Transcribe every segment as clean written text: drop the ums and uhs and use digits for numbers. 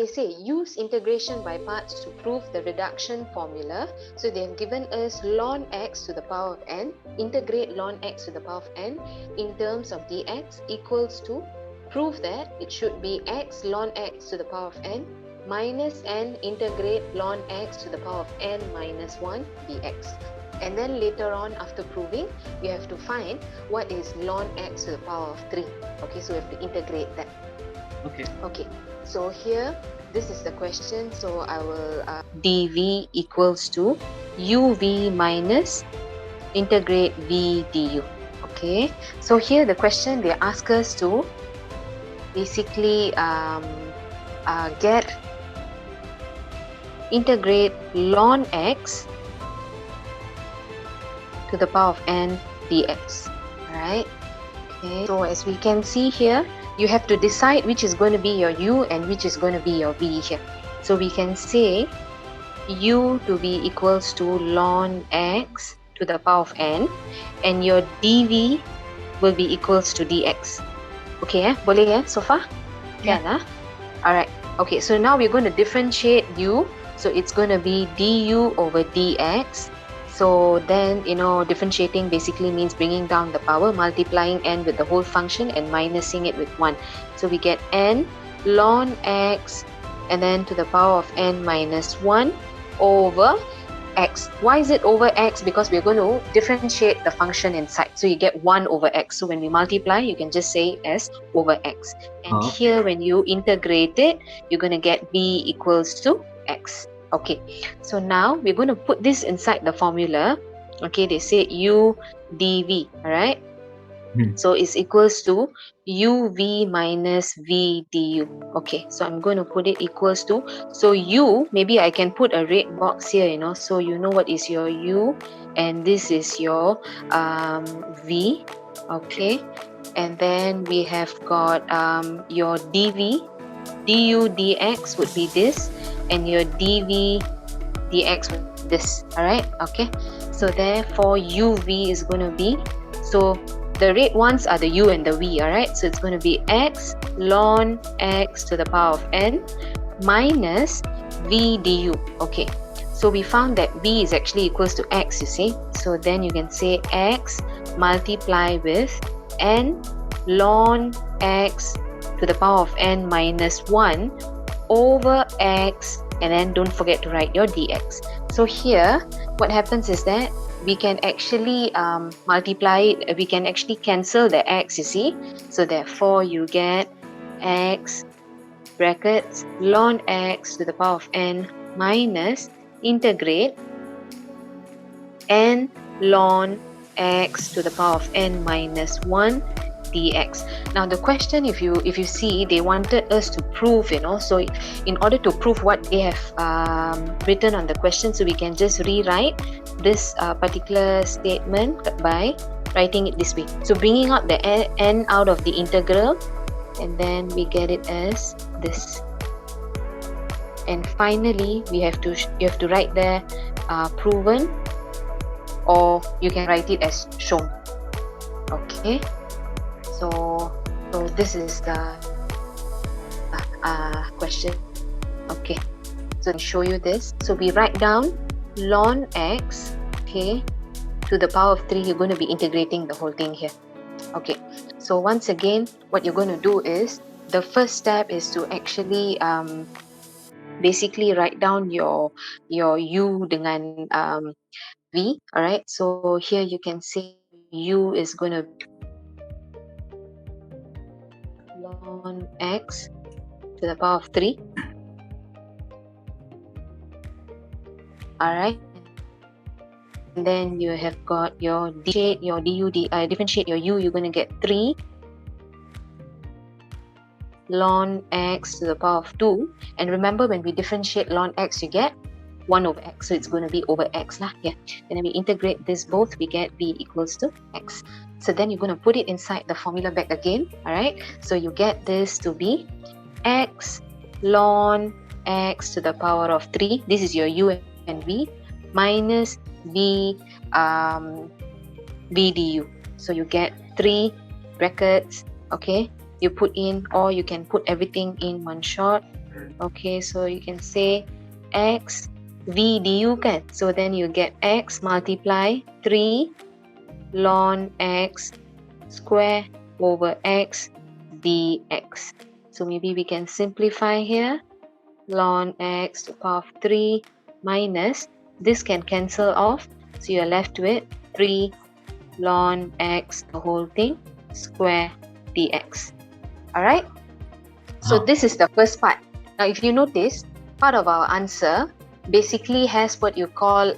They say use integration by parts to prove the reduction formula. So they have given us ln x to the power of n. Integrate ln x to the power of n in terms of dx equals to, prove that it should be x ln x to the power of n minus n integrate ln x to the power of n minus 1 dx. And then later on, after proving, we have to find what is ln x to the power of 3. Okay, so we have to integrate that. Okay, so here, this is the question. So I will dv equals to uv minus integrate v du. Okay, so here the question, they ask us to basically get integrate ln x to the power of n dx. Alright, okay, so as we can see here, you have to decide which is going to be your u and which is going to be your v here. So we can say u to be equals to ln x to the power of n, and your dv will be equals to dx. Okay, boleh so far? Yeah. Can Alright, okay, so now we're going to differentiate u. So it's going to be du over dx. So then, differentiating basically means bringing down the power, multiplying n with the whole function and minusing it with 1. So we get n ln x and then to the power of n minus 1 over x. Why is it over x? Because we're going to differentiate the function inside. So you get 1 over x. So when we multiply, you can just say as over x. And here, when you integrate it, you're going to get b equals to x. Okay, so now we're going to put this inside the formula. Okay, they say u dv, alright? So it's equals to uv minus v du. Okay, so I'm going to put it equals to, so u, maybe I can put a red box here, so you know what is your u, and this is your v. Okay, and then we have got your dv, du dx would be this, and your dv dx with this. Alright, okay, so therefore uv is going to be, so the red ones are the u and the v. Alright, so it's going to be x ln x to the power of n minus v du. Okay, so we found that v is actually equals to x, you see. So then you can say x multiply with n ln x to the power of n minus 1 over x, and then don't forget to write your dx. So here, what happens is that we can actually multiply it, we can actually cancel the x, you see. So therefore, you get x brackets ln x to the power of n minus integrate n ln x to the power of n minus 1 dx. Now the question, if you see, they wanted us to prove, so in order to prove what they have written on the question, so we can just rewrite this particular statement by writing it this way. So bringing out the n out of the integral, and then we get it as this. And finally, you have to write there proven, or you can write it as shown. Okay. So this is the question. Okay, so I'll show you this. So we write down ln x, okay, to the power of 3. You're going to be integrating the whole thing here. Okay, so once again, what you're going to do is, the first step is to actually basically write down your u dengan v. Alright, so here you can say u is going to ln x to the power of 3. Alright, and then you have got your differentiate your u, you're going to get 3 ln x to the power of 2. And remember, when we differentiate ln x, you get 1 over x, so it's going to be over x lah. Yeah, and then we integrate this both, we get b equals to x. So then you're going to put it inside the formula back again. Alright, so you get this to be x ln x to the power of 3. This is your u and v, minus v du. So you get 3 brackets. Okay, you put in, or you can put everything in one shot, Okay, so you can say x v du kan. So then you get x multiply 3 ln x square over x dx. So maybe we can simplify here. Ln x to the power of 3 minus, this can cancel off, so you're left with 3 ln x the whole thing square dx. Alright, so this is the first part. Now if you notice, part of our answer basically has what you call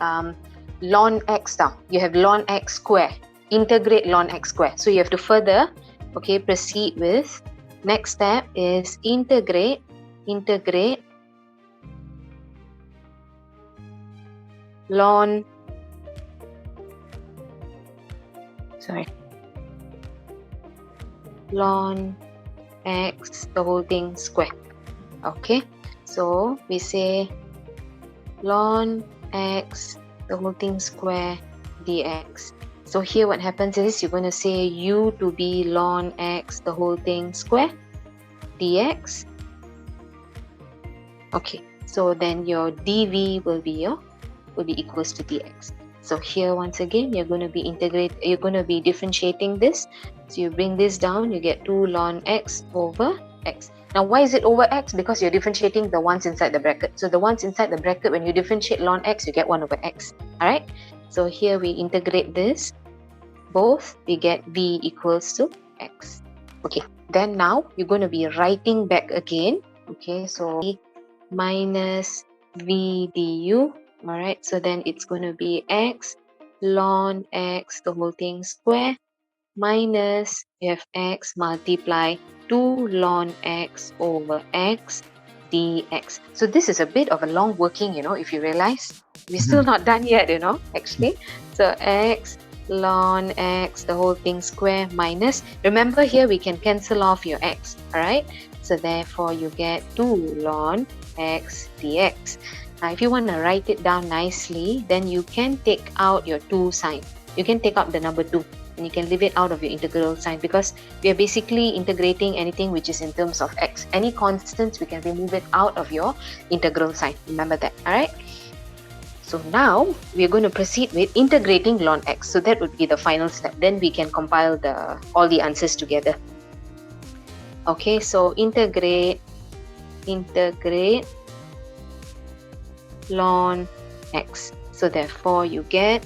ln x down. You have ln x square, integrate ln x square. So you have to further, okay, proceed with, next step is integrate ln, ln x the whole thing square. Okay, so we say ln x the whole thing square dx. So here what happens is you're going to say u to be ln x the whole thing square dx. Okay, so then your dv will be equals to dx. So here once again you're going to be differentiating this. So you bring this down, you get 2 ln x over x. Now why is it over x? Because you're differentiating the ones inside the bracket. So the ones inside the bracket, when you differentiate ln x, you get 1 over x. Alright, so here we integrate this both, we get v equals to x. Okay, then now you're going to be writing back again. Okay, so minus v du. Alright, so then it's going to be x ln x the whole thing square minus, you have x multiply 2 ln x over x dx. So this is a bit of a long working, if you realize. We're still not done yet, actually. So x ln x the whole thing square minus, remember here we can cancel off your x, alright? So therefore you get 2 ln x dx. Now if you want to write it down nicely, then you can take out your 2 sign. You can take out the number 2 and you can leave it out of your integral sign, because we are basically integrating anything which is in terms of x. Any constants, we can remove it out of your integral sign. Remember that, alright? So now we are going to proceed with integrating ln x. So that would be the final step. Then we can compile all the answers together. Okay, so integrate ln x. So therefore you get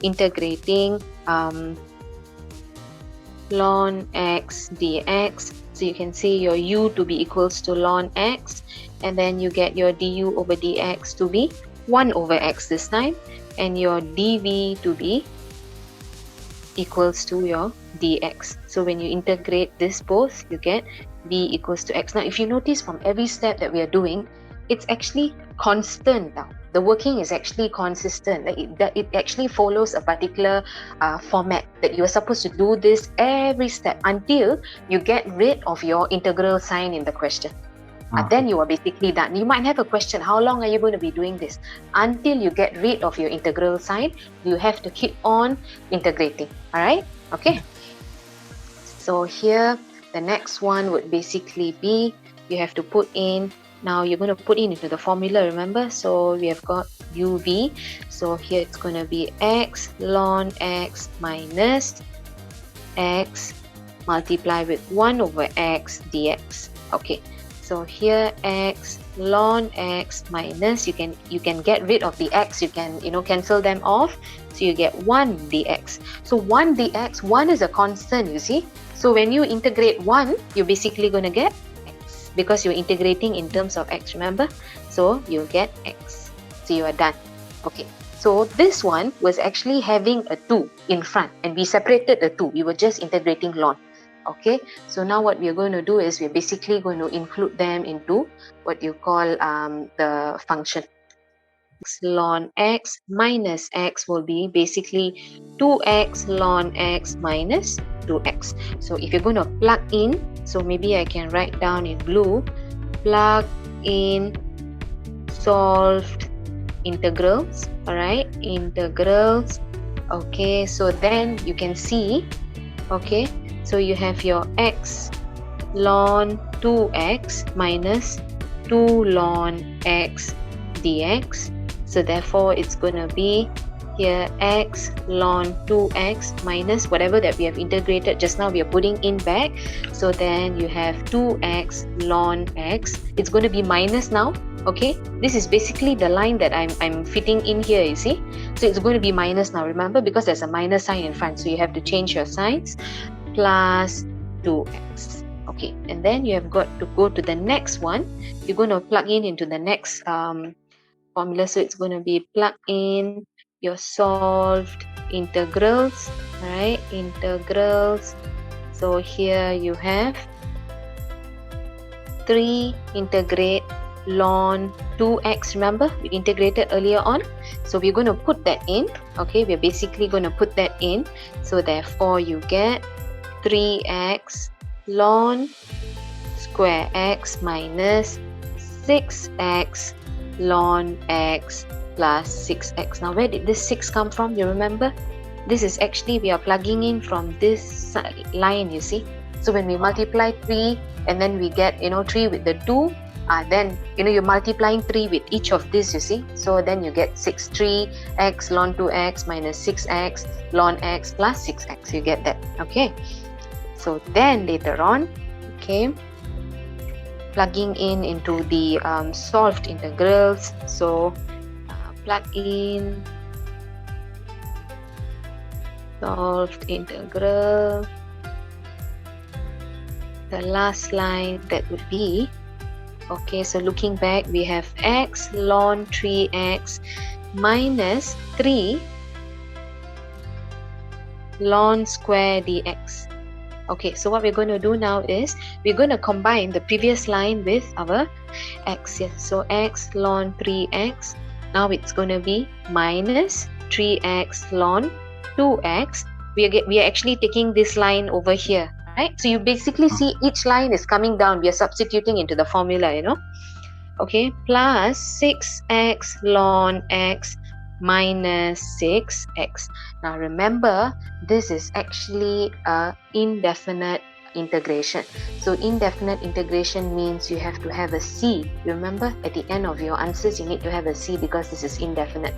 integrating ln x dx. So you can see your u to be equals to ln x, and then you get your du over dx to be 1 over x this time, and your dv to be equals to your dx. So when you integrate this both, you get v equals to x. Now if you notice from every step that we are doing, it's actually constant now. The working is actually consistent. It actually follows a particular format, that you are supposed to do this every step until you get rid of your integral sign in the question. Then you are basically done. You might have a question, how long are you going to be doing this? Until you get rid of your integral sign, you have to keep on integrating. Alright? Okay. So here, the next one would basically be, you have to put in, now you're going to put in into the formula, remember? So we have got uv. So here it's going to be x ln x minus x multiply with 1 over x dx. Okay. So here x ln x minus, you can get rid of the x, you can cancel them off, so you get 1 dx. So 1 dx, 1 is a constant, you see. So when you integrate 1, you're basically going to get x, because you're integrating in terms of x, remember? So you'll get x. So you are done. Okay. So this one was actually having a 2 in front, and we separated the 2. We were just integrating ln. Okay, so now what we're going to do is we're basically going to include them into what you call the function. X ln x minus x will be basically 2x ln x minus 2x. So if you're going to plug in, so maybe I can write down in blue, plug in solved integrals. Alright, integrals. Okay, so then you can see, okay, so you have your x ln 2x minus 2 ln x dx. So therefore it's going to be here x ln 2x minus whatever that we have integrated just now, we are putting in back. So then you have 2x ln x. It's going to be minus now. Okay, this is basically the line that I'm fitting in here, you see. So it's going to be minus now, remember, because there's a minus sign in front, so you have to change your signs. Plus 2x. Okay, and then you have got to go to the next one. You're going to plug in into the next formula. So it's going to be plug in your solved integrals. Alright, integrals. So here you have 3 integrate ln 2x. Remember, we integrated earlier on, so we're going to put that in. Okay, we're basically going to put that in. So therefore you get 3x ln square x minus 6x ln x plus 6x. Now where did this 6 come from? You remember? This is actually, we are plugging in from this line, you see. So when we multiply 3 and then we get 3 with the 2, then you're multiplying 3 with each of these, you see. So then you get 6, 3x ln 2x minus 6x ln x plus 6x. You get that. Okay, so then later on, okay, plugging in into the solved integrals. So plug in solved integral. The last line that would be, okay, so looking back, we have x ln 3x minus 3 ln square dx. Okay, so what we're going to do now is we're going to combine the previous line with our x here. So x ln 3x, now it's going to be minus 3x ln 2x. We are actually taking this line over here, right? So you basically see each line is coming down. We are substituting into the formula, Okay, plus 6x ln x minus 6x. Now remember, this is actually a indefinite integration. So indefinite integration means you have to have a c. You remember, at the end of your answers you need to have a c because this is indefinite.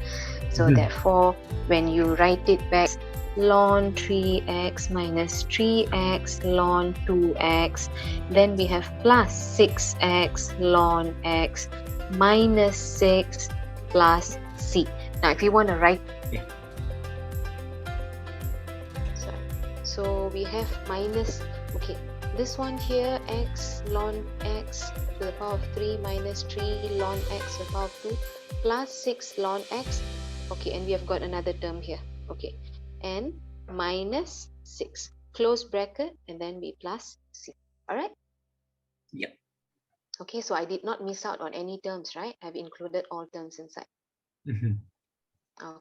So therefore when you write it back, ln 3x minus 3x ln 2x, then we have plus 6x ln x minus 6 plus c. Now if you want to write, so we have minus, okay, this one here, x ln x to the power of 3 minus 3 ln x to the power of 2 plus 6 ln x. Okay, and we have got another term here. Okay, and minus 6, close bracket, and then be plus c. Alright? Yep. Okay, so I did not miss out on any terms, right? I've included all terms inside. Mm-hmm. Okay.